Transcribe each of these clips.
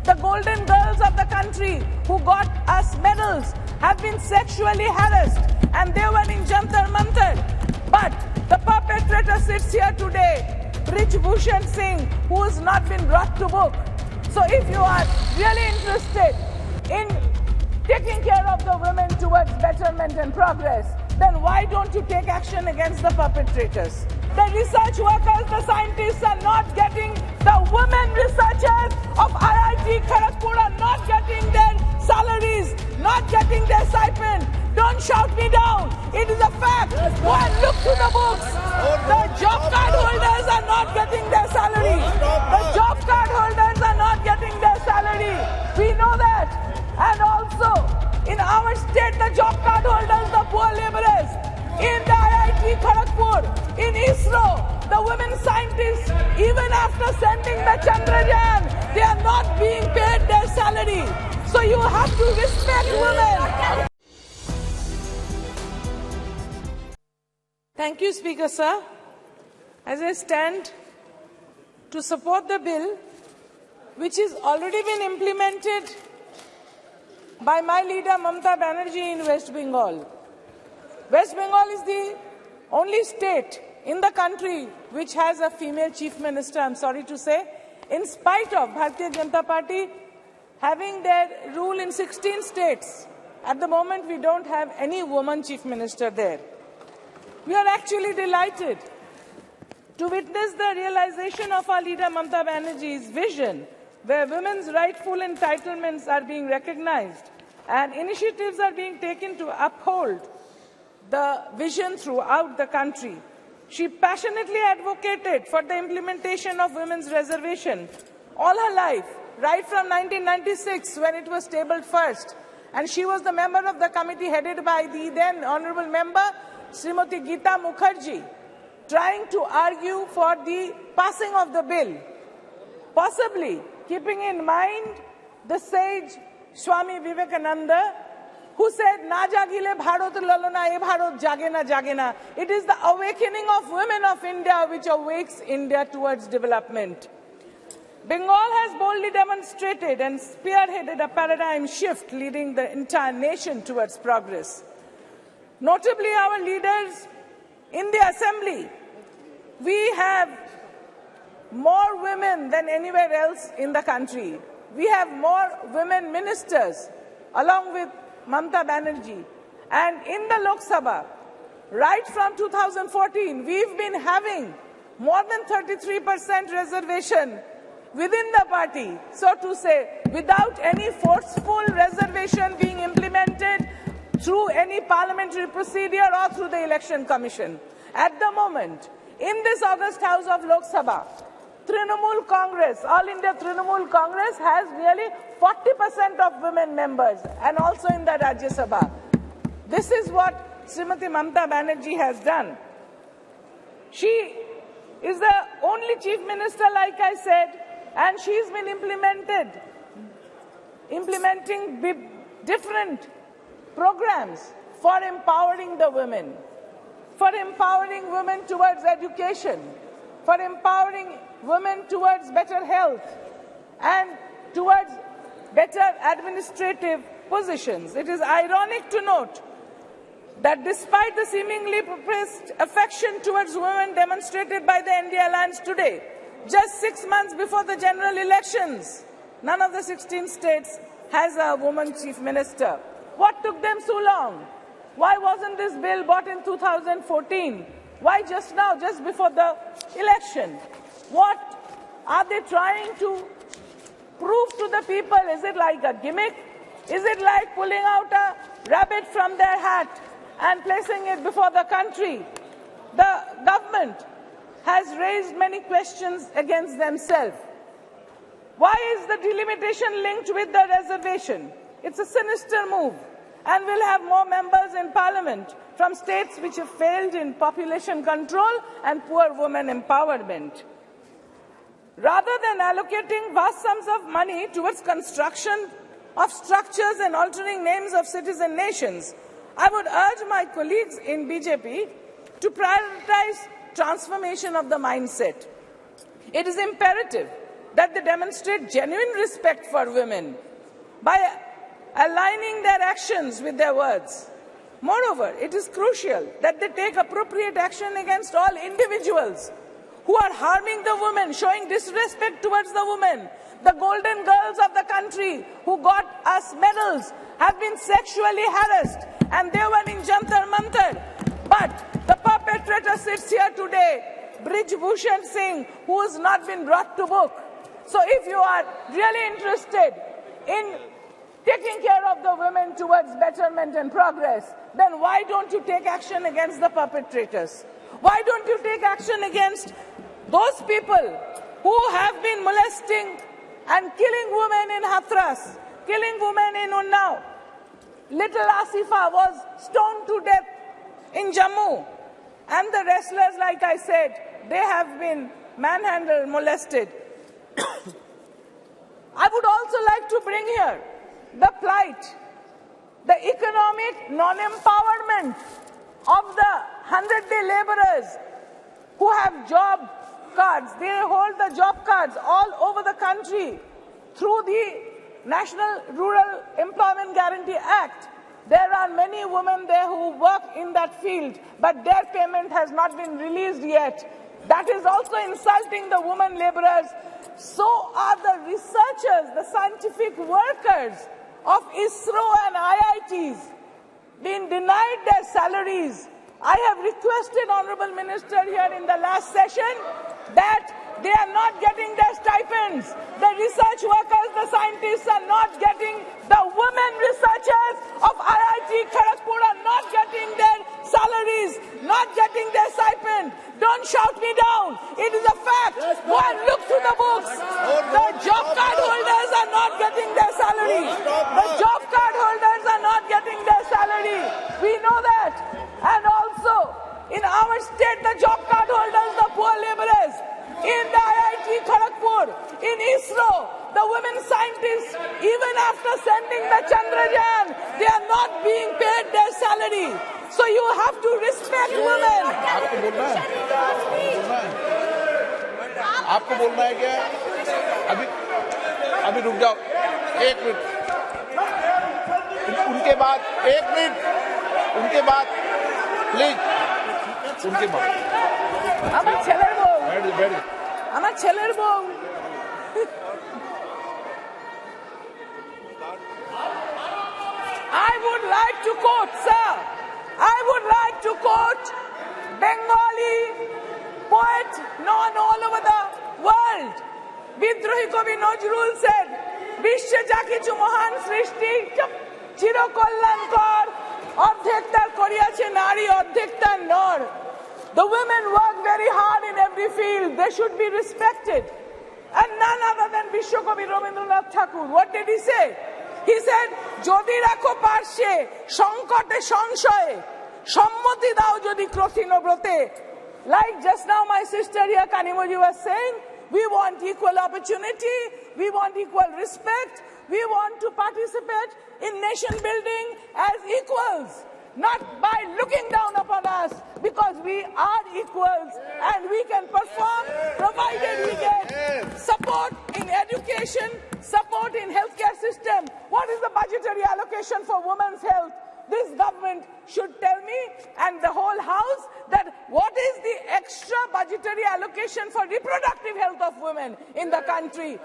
The golden girls of the country who got us medals have been sexually harassed, and they were in Jantar Mantar. But the perpetrator sits here today, Brij Bhushan Singh, who has not been brought to book. So if you are really interested in taking care of the women towards betterment and progress, then why don't you take action against the perpetrators? The research workers, the scientists are not getting, the women researchers of IIT Kharagpur are not getting their salaries, not getting their stipend. Don't shout me down. It is a fact. Go and look to the books. The job card holders are not getting their salary. The job card holders are not getting their salary. We know that. And also, in our state, the job card holders, the poor laborers, in the IIT Kharagpur, in ISRO, the women scientists, even after sending the Chandrayaan, they are not being paid their salary. So you have to respect women. Thank you, Speaker, sir. As I stand to support the bill, which has already been implemented by my leader Mamata Banerjee in West Bengal. West Bengal is the only state in the country which has a female chief minister, I'm sorry to say, in spite of Bharatiya Janata Party having their rule in 16 states. At the moment, we don't have any woman chief minister there. We are actually delighted to witness the realization of our leader Mamata Banerjee's vision, where women's rightful entitlements are being recognized and initiatives are being taken to uphold the vision throughout the country. She passionately advocated for the implementation of women's reservation all her life, right from 1996 when it was tabled first. And she was the member of the committee headed by the then honorable member, Srimati Geeta Mukherjee, trying to argue for the passing of the bill, possibly keeping in mind the sage Swami Vivekananda, who said, "Na jagile Bharat lalona, e Bharat jage na." It is the awakening of women of India which awakes India towards development. Bengal has boldly demonstrated and spearheaded a paradigm shift leading the entire nation towards progress. Notably, our leaders in the assembly, we have more women than anywhere else in the country. We have more women ministers, along with Mamata Banerjee. And in the Lok Sabha, right from 2014, we've been having more than 33% reservation within the party, so to say, without any forceful reservation being implemented through any parliamentary procedure or through the election commission. At the moment, in this August House of Lok Sabha, Trinamool Congress, All India Trinamool Congress has nearly 40% of women members, and also in the Rajya Sabha. This is what Srimati Mamata Banerjee has done. She is the only chief minister, like I said, and she's been implementing different programs for empowering the women, for empowering women towards education, for empowering women towards better health and towards better administrative positions. It is ironic to note that despite the seemingly professed affection towards women demonstrated by the NDA alliance today, just 6 months before the general elections, none of the 16 states has a woman chief minister. What took them so long? Why wasn't this bill brought in 2014? Why just now, just before the election? What are they trying to prove to the people? Is it like a gimmick? Is it like pulling out a rabbit from their hat and placing it before the country? The government has raised many questions against themselves. Why is the delimitation linked with the reservation? It's a sinister move, and we'll have more members in parliament from states which have failed in population control and poor women empowerment. Rather than allocating vast sums of money towards construction of structures and altering names of citizen nations, I would urge my colleagues in BJP to prioritize transformation of the mindset. It is imperative that they demonstrate genuine respect for women by aligning their actions with their words. Moreover, it is crucial that they take appropriate action against all individuals who are harming the women, showing disrespect towards the women. The golden girls of the country who got us medals have been sexually harassed, and they were in Jantar Mantar. But the perpetrator sits here today, Brij Bhushan Singh, who has not been brought to book. So if you are really interested in taking care of the women towards betterment and progress, then why don't you take action against the perpetrators? Why don't you take action against those people who have been molesting and killing women in Hathras, killing women in Unnao? Little Asifa was stoned to death in Jammu. And the wrestlers, like I said, they have been manhandled, molested. I would also like to bring here the plight, the economic non-empowerment of the 100-day laborers who have job cards. They hold the job cards all over the country through the National Rural Employment Guarantee Act. There are many women there who work in that field, but their payment has not been released yet. That is also insulting the women laborers. So are the researchers, the scientific workers of ISRO and IITs being denied their salaries. I have requested Honorable Minister here in the last session that they are not getting their stipends. The research workers, the scientists are not getting, the women researchers of IIT Kharagpur are not getting their salaries, not getting their stipend. Don't shout me down. It is a fact. Go and look through the books. The job card holders are not getting their salary. The job card holders are not getting their salary. We know that. And also, in our state, the job card holders, the poor laborers, in the IIT Kharagpur, in ISRO, the women scientists, even after sending the Chandrayaan, they are not being paid their salary. So you have to respect women. आपको बोलना है क्या? अभी रुक जाओ, एक minute. उनके बाद एक मिनट, उनके बाद प्लीज, उनके बाद. আমার ছেলের বউ, बैठ. আমার ছেলের বউ। I would like to quote, sir. I would like to quote Bengali poet known all over the world. Bidrohi Kavi Nazrul said, "Bishwe ja kichu mohan srishti chiro kolyankar ordhektar koriyache nari ordhektar nor." The women work very hard in every field. They should be respected. And none other than Vishwakavi Rabindranath Thakur. What did he say? He said, "Jodi rakho parshe, sankote sanshaye, sammati dao jodi krothino brote." Like just now my sister here, Kanimoji, was saying, we want equal opportunity, we want equal respect, we want to participate in nation building as equals. Not by looking down upon us, because we are equals and we can perform provided we get support in education, support in healthcare system. What is the budgetary allocation for women's health? This government should tell me and the whole house that what is the extra budgetary allocation for reproductive health of women in the country.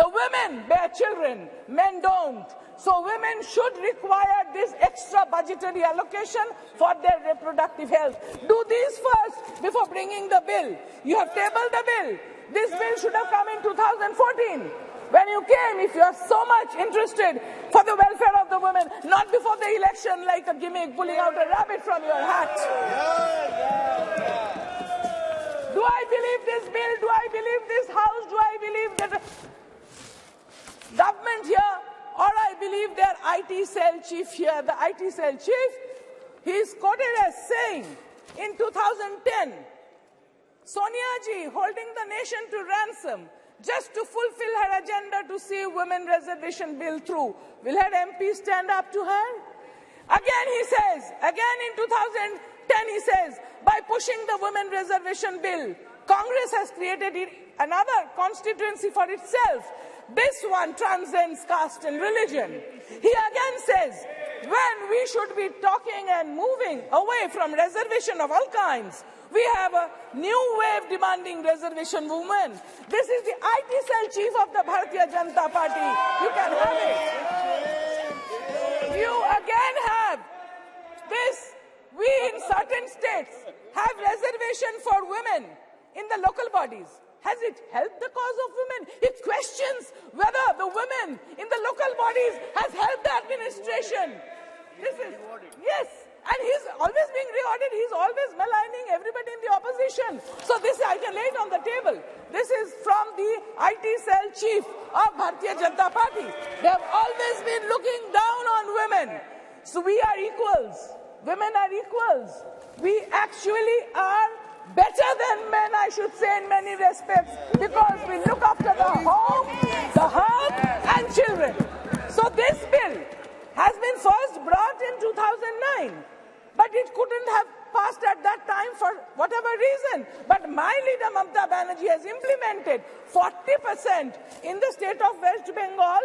The women bear children, men don't. So women should require this extra budgetary allocation for their reproductive health. Do these first before bringing the bill. You have tabled the bill. This bill should have come in 2014. When you came, if you are so much interested for the welfare of the women, not before the election like a gimmick pulling out a rabbit from your hat. Do I believe this bill? Do I believe this house? Do I believe that government here? Or I believe their IT cell chief here, the IT cell chief, he is quoted as saying in 2010, Sonia ji holding the nation to ransom just to fulfill her agenda to see women reservation bill through. Will her MP stand up to her? Again he says, again in 10 he says, by pushing the women reservation bill, Congress has created another constituency for itself. This one transcends caste and religion. He again says, when we should be talking and moving away from reservation of all kinds, we have a new wave demanding reservation movement. This is the IT cell chief of the Bharatiya Janata Party. You can have it. You again have this. We in certain states have reservation for women in the local bodies. Has it helped the cause of women? He questions whether the women in the local bodies has helped the administration. This is, yes, and he's always being rewarded. He's always maligning everybody in the opposition. So this I can lay it on the table. This is from the IT cell chief of Bharatiya Janata Party. They have always been looking down on women. So we are equals. Women are equals. We actually are better than men, I should say, in many respects, because we look after the home, the hearth, and children. So this bill has been first brought in 2009, but it couldn't have passed at that time for whatever reason. But my leader, Mamta Banerjee, has implemented 40% in the state of West Bengal.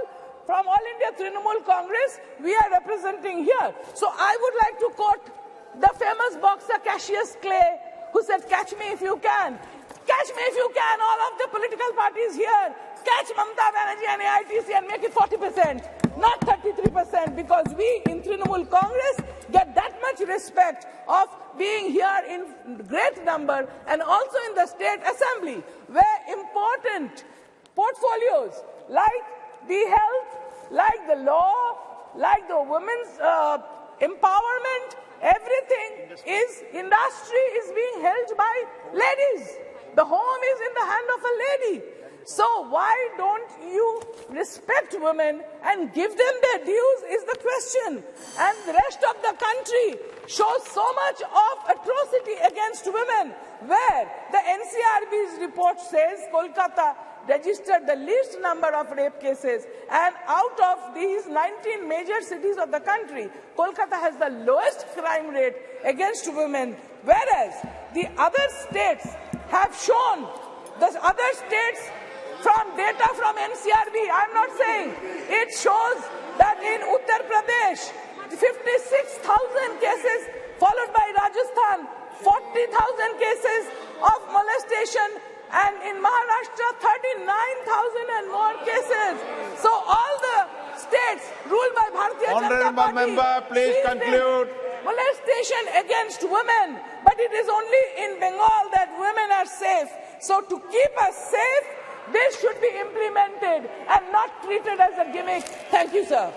From All India Trinamool Congress, we are representing here. So I would like to quote the famous boxer Cassius Clay, who said, "Catch me if you can. Catch me if you can, all of the political parties here. Catch Mamta Banerjee and AITC and make it 40%, not 33%, because we in Trinamool Congress get that much respect of being here in great number, and also in the State Assembly, where important portfolios like the health, like the law, like the women's empowerment, everything is, industry is being held by ladies. The home is in the hand of a lady. So why don't you respect women and give them their dues is the question. And the rest of the country shows so much of atrocity against women, where the NCRB's report says Kolkata registered the least number of rape cases, and out of these 19 major cities of the country, Kolkata has the lowest crime rate against women, whereas the other states have shown, the other states from data from NCRB, I'm not saying, it shows that in Uttar Pradesh, 56,000 cases, followed by Rajasthan, 40,000 cases of molestation, and in Maharashtra, 39,000 and more cases. So all the states ruled by Bharatiya Janata Party, member, please conclude. Molestation against women, but it is only in Bengal that women are safe. So to keep us safe, this should be implemented and not treated as a gimmick. Thank you, sir.